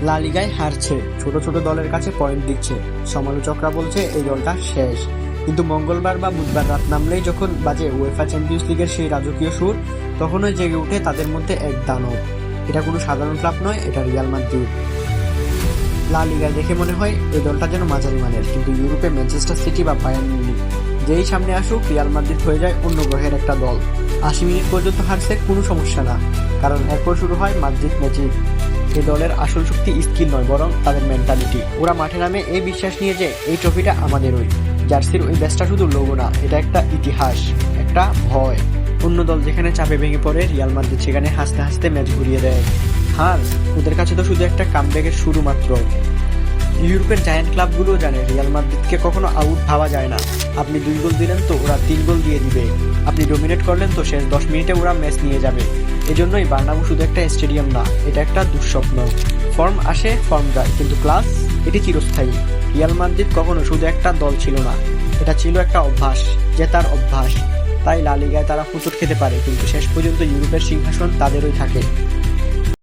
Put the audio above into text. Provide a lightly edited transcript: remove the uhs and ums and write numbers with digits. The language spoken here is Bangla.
লা লিগায় হারছে, ছোট ছোট দলের কাছে পয়েন্ট দিচ্ছে, সমালোচকরা বলছে এই দলটা শেষ। কিন্তু মঙ্গলবার বা বুধবার রাত নামলেই যখন বাজে উয়েফা চ্যাম্পিয়ন্স লিগের সেই রাজকীয় সুর, তখনই জেগে ওঠে তাদের মধ্যে এক দানব। এটা কোনো সাধারণ ক্লাব নয়, এটা রিয়াল মাদ্রিদ। লা লিগায় দেখে মনে হয় এই দলটা যেন মাঝারি মানের, কিন্তু ইউরোপে ম্যানচেস্টার সিটি বা বায়ার্ন মিউনিখ যেই সামনে আসুক, রিয়াল মাদ্রিদ হয়ে যায় অন্য গ্রহের একটা দল। 80 মিনিট পর্যন্ত হারছে কোনো সমস্যা না, কারণ এরপর শুরু হয় মাদ্রিদ ম্যাজিক। এই দলের আসল শক্তি স্কিল নয়, বরং তাদের মেন্টালিটি। ওরা মাঠে নামে এই বিশ্বাস নিয়ে যে এই ট্রফিটা আমাদেরই। জার্সির ওই ব্যাচটা শুধু লোগো না, এটা একটা ইতিহাস, একটা ভয়। অন্য দল যেখানে চাপে ভেঙে পড়ে, রিয়াল মাদ্রিদ সেখানে হাসতে হাসতে ম্যাচ ঘুরিয়ে দেয়। হার ওদের কাছে তো শুধু একটা কামব্যাকের শুরু মাত্র। ইউরোপের জায়ান্ট ক্লাবগুলোও জানে রিয়াল মাদ্রিদকে কখনো আউট ভাবা যায় না। আপনি 2 গোল দিলেন তো ওরা 3 গোল দিয়ে দিবে, আপনি ডোমিনেট করলেন তো শেষ 10 মিনিটে ওরা ম্যাচ নিয়ে যাবে। এজন্যই বার্নাব্যু শুধু একটা স্টেডিয়াম না, এটা একটা দুঃস্বপ্ন। ফর্ম আসে, ফর্ম যায়, কিন্তু ক্লাস এটি চিরস্থায়ী। রিয়াল মাদ্রিদ কখনো শুধু একটা দল ছিল না, এটা ছিল একটা অভ্যাস, জেতার অভ্যাস। তাই লা লিগায় তারা হোঁচট খেতে পারে, কিন্তু শেষ পর্যন্ত ইউরোপের সিংহাসন তাদেরই থাকে।